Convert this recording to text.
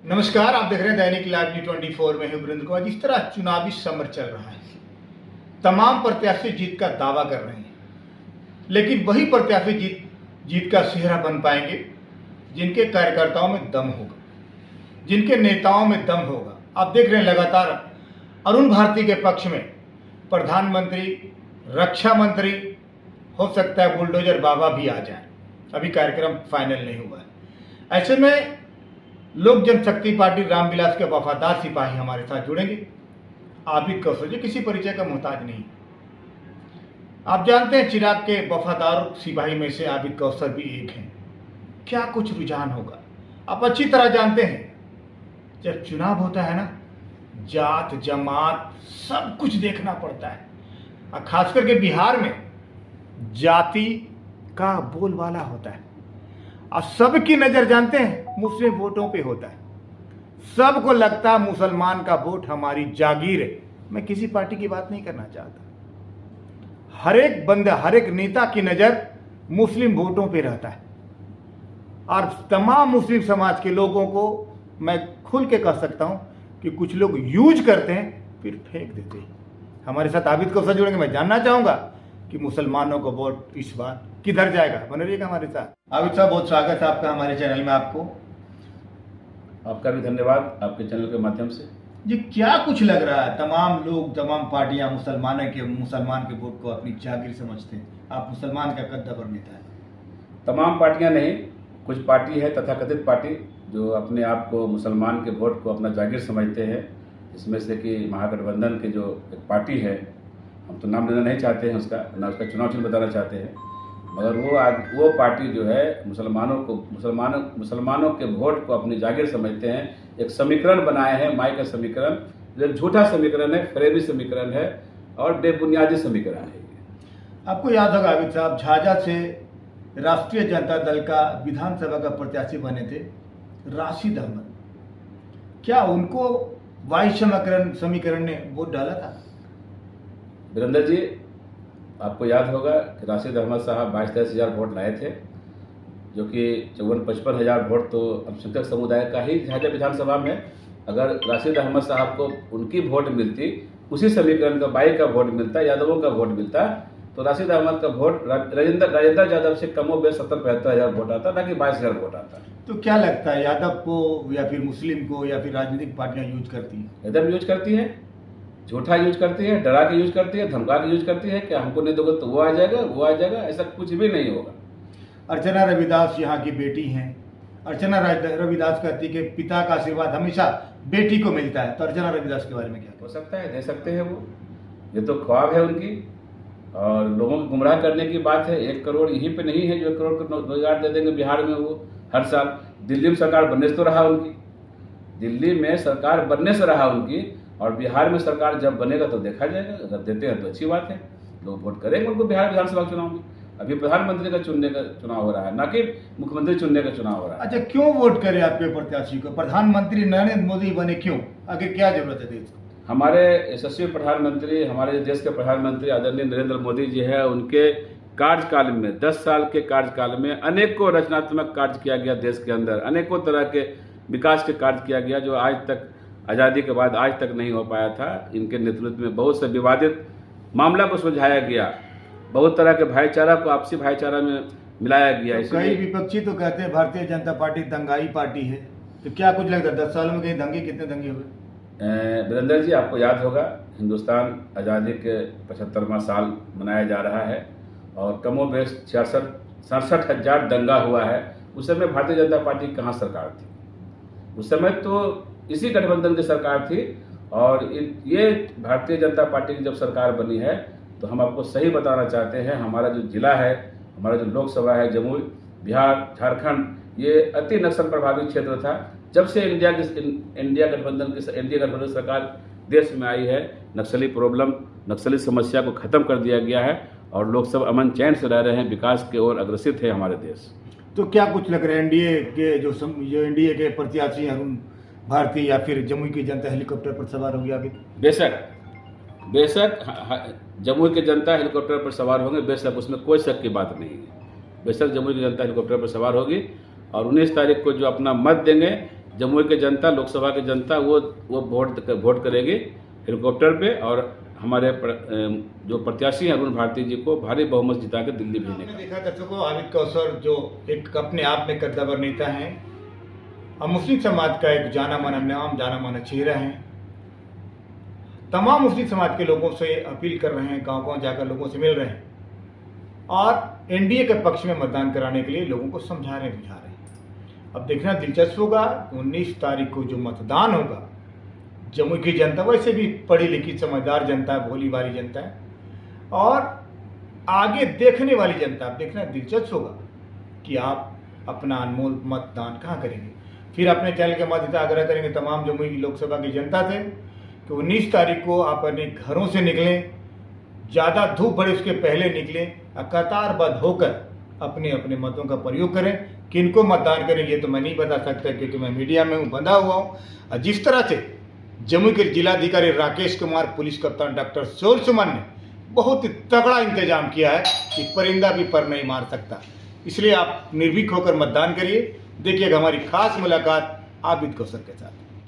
नमस्कार, आप देख रहे हैं दैनिक लाइव न्यूज 24 में है वृंद को। जिस तरह चुनावी समर चल रहा है, तमाम प्रत्याशी जीत का दावा कर रहे हैं, लेकिन वही प्रत्याशी जीत का सेहरा बन पाएंगे जिनके कार्यकर्ताओं में दम होगा, जिनके नेताओं में दम होगा। आप देख रहे हैं लगातार अरुण भारती के पक्ष में प्रधानमंत्री, रक्षा मंत्री, हो सकता है बुलडोजर बाबा भी आ जाए। अभी कार्यक्रम फाइनल नहीं हुआ है। ऐसे में लोक जनशक्ति पार्टी रामविलास के वफादार सिपाही हमारे साथ जुड़ेंगे। आबिद कौसर जी किसी परिचय का मोहताज नहीं। आप जानते हैं चिराग के वफादार सिपाही में से आबिद कौसर भी एक हैं। क्या कुछ रुझान होगा आप अच्छी तरह जानते हैं। जब चुनाव होता है ना, जात जमात सब कुछ देखना पड़ता है, और खास करके बिहार में जाति का बोलबाला होता है। और सबकी नजर जानते हैं मुस्लिम वोटों पे होता है। सबको लगता है मुसलमान का वोट हमारी जागीर है। मैं किसी पार्टी की बात नहीं करना चाहता। हर एक बंदा, हर एक नेता की नजर मुस्लिम वोटों पे रहता है, और तमाम मुस्लिम समाज के लोगों को मैं खुल के कह सकता हूं कि कुछ लोग यूज करते हैं फिर फेंक देते हैं। हमारे साथ आबिद कौसर जुड़ेंगे। मैं जानना चाहूंगा कि मुसलमानों को वोट इस बार किधर जाएगा। बने रहिएगा हमारे साथ। आबिद साहब, बहुत स्वागत है आपका हमारे चैनल में। आपका भी धन्यवाद आपके चैनल के माध्यम से। जी, क्या कुछ लग रहा है? तमाम लोग, तमाम पार्टियां मुसलमान के वोट को अपनी जागीर समझते हैं। आप मुसलमान का कद्दावर नेता है। तमाम पार्टियां नहीं, कुछ पार्टी है तथाकथित पार्टी जो अपने आप को मुसलमान के वोट को अपना जागीर समझते हैं। इसमें से कि महागठबंधन के जो एक पार्टी है, हम तो नाम लेना नहीं चाहते हैं उसका, ना उसका चुनाव चिन्ह बताना चाहते हैं, मगर वो पार्टी जो है मुसलमानों के वोट को अपनी जागीर समझते हैं। एक समीकरण बनाए हैं, माई का समीकरण, जो एक झूठा समीकरण है, फरेबी समीकरण है और बेबुनियादी समीकरण है। आपको याद होगा आबिद साहब, झाझा से राष्ट्रीय जनता दल का विधानसभा का प्रत्याशी बने थे राशिद अहमद। क्या उनको वाई समीकरण ने वोट डाला था? वीरेंद्र जी, आपको याद होगा कि राशिद अहमद साहब 22-23 हज़ार वोट लाए थे, जो कि 54-55 हज़ार वोट तो अल्पसंख्यक समुदाय का ही झाझा विधानसभा में। अगर राशिद अहमद साहब को उनकी वोट मिलती, उसी समीकरण का बाई का वोट मिलता, यादवों का वोट मिलता, तो राशिद अहमद का वोट राजेंद्र यादव से कमोबेश 70-75 हज़ार वोट आता, ना कि 22 हज़ार वोट आता। तो क्या लगता है, यादव को या फिर मुस्लिम को या फिर राजनीतिक पार्टियां यूज करती हैं? एकदम यूज करती है, झूठा यूज करती है, डरा के यूज करती है, धमका के यूज करती है कि हमको नहीं दोगे तो वो आ जाएगा। ऐसा कुछ भी नहीं होगा। अर्चना रविदास यहाँ की बेटी हैं। अर्चना रविदास कहती कि पिता का आशीर्वाद हमेशा बेटी को मिलता है। तो अर्चना रविदास के बारे में क्या हो सकता है, दे सकते हैं वो, ये तो ख्वाब है उनकी, और लोगों को गुमराह करने की बात है। 1 करोड़ यहीं पे नहीं है जो 1 करोड़ का रोजगार दे देंगे बिहार में वो हर साल। दिल्ली में सरकार बनने से तो रहा उनकी, दिल्ली में सरकार बनने से रहा उनकी, और बिहार में सरकार जब बनेगा तो देखा जाएगा। अगर देते हैं तो अच्छी बात है, लोग वोट करेंगे उनको बिहार विधानसभा चुनाव में। अभी प्रधानमंत्री का चुनने का चुनाव हो रहा है, ना कि मुख्यमंत्री चुनने का चुनाव हो रहा है। अच्छा, क्यों वोट करे आपके प्रत्याशी को? प्रधानमंत्री नरेंद्र मोदी बने, क्यों? आगे क्या जरूरत है देश को? हमारे यशस्वी प्रधानमंत्री, हमारे देश के प्रधानमंत्री आदरणीय नरेंद्र मोदी जी है, उनके कार्यकाल में 10 साल के कार्यकाल में अनेकों रचनात्मक कार्य किया गया देश के अंदर, अनेकों तरह के विकास के कार्य किया गया जो आज तक, आज़ादी के बाद आज तक नहीं हो पाया था। इनके नेतृत्व में बहुत से विवादित मामला को सुलझाया गया, बहुत तरह के भाईचारा को आपसी भाईचारा में मिलाया गया। तो कई विपक्षी तो कहते हैं भारतीय जनता पार्टी दंगाई पार्टी है। तो क्या कुछ लगता है 10 सालों में कहीं दंगे, कितने दंगे हुए? वीरेंद्र जी, आपको याद होगा हिंदुस्तान आज़ादी के 75वां साल मनाया जा रहा है, और कमोबेश 67 हज़ार दंगा हुआ है। उस समय भारतीय जनता पार्टी कहाँ सरकार थी? उस समय तो इसी गठबंधन की सरकार थी, और ये भारतीय जनता पार्टी की जब सरकार बनी है तो हम आपको सही बताना चाहते हैं, हमारा जो जिला है, हमारा जो लोकसभा है, जमुई, बिहार, झारखंड, ये अति नक्सल प्रभावित क्षेत्र था। जब से इंडिया गठबंधन की सरकार देश में आई है, नक्सली समस्या को खत्म कर दिया गया है, और लोग सब अमन चैन से रह रहे हैं, विकास की ओर अग्रसित है हमारे देश। तो क्या कुछ लग रहा है एनडीए के जो एनडीए के प्रत्याशी अरुण भारती या फिर जमुई की जनता हेलीकॉप्टर पर सवार होगी आगे? बेशक जमुई की जनता हेलीकॉप्टर पर सवार होंगे, बेशक, उसमें कोई शक की बात नहीं है। बेशक जमुई की जनता हेलीकॉप्टर पर सवार होगी, और 19 तारीख को जो अपना मत देंगे, जमुई की जनता, लोकसभा की जनता वो वोट करेगी हेलीकॉप्टर पे, और हमारे जो प्रत्याशी हैं अरुण भारती जी को भारी बहुमत जिता के दिल्ली भेजने आपने का। देखा दर्शकों, आबिद कौसर जो एक अपने आप में कद्दावर नेता हैं और मुस्लिम समाज का एक जाना माना नाम, जाना माना चेहरा है। तमाम मुस्लिम समाज के लोगों से अपील कर रहे हैं, गांव-गांव जाकर लोगों से मिल रहे हैं और एनडीए के पक्ष में मतदान कराने के लिए लोगों को समझा रहे बुझा रहे हैं। अब देखना दिलचस्प होगा 19 तारीख को जो मतदान होगा, जमुई की जनता वैसे भी पढ़ी लिखी समझदार जनता है, भोली भाली जनता है और आगे देखने वाली जनता। अब देखना दिलचस्प होगा कि आप अपना अनमोल मतदान कहाँ करेंगे। फिर अपने चैनल के माध्यम से आग्रह करेंगे तमाम जमुई की लोकसभा की जनता से कि 19 तारीख को आप अपने घरों से निकलें, ज़्यादा धूप बढ़े उसके पहले निकलें, कतारबद्ध होकर अपने अपने मतों का प्रयोग करें। किनको मतदान करें ये तो मैं नहीं बता सकता क्योंकि मैं मीडिया में हूँ, बंधा हुआ हूँ। और जिस तरह से जमुई के जिलाधिकारी राकेश कुमार, पुलिस कप्तान डॉक्टर शोर सुमन ने बहुत ही तगड़ा इंतजाम किया है कि परिंदा भी पर नहीं मार सकता। इसलिए आप निर्भीक होकर मतदान करिए। देखिएगा हमारी खास मुलाकात आबिद कौसर के साथ।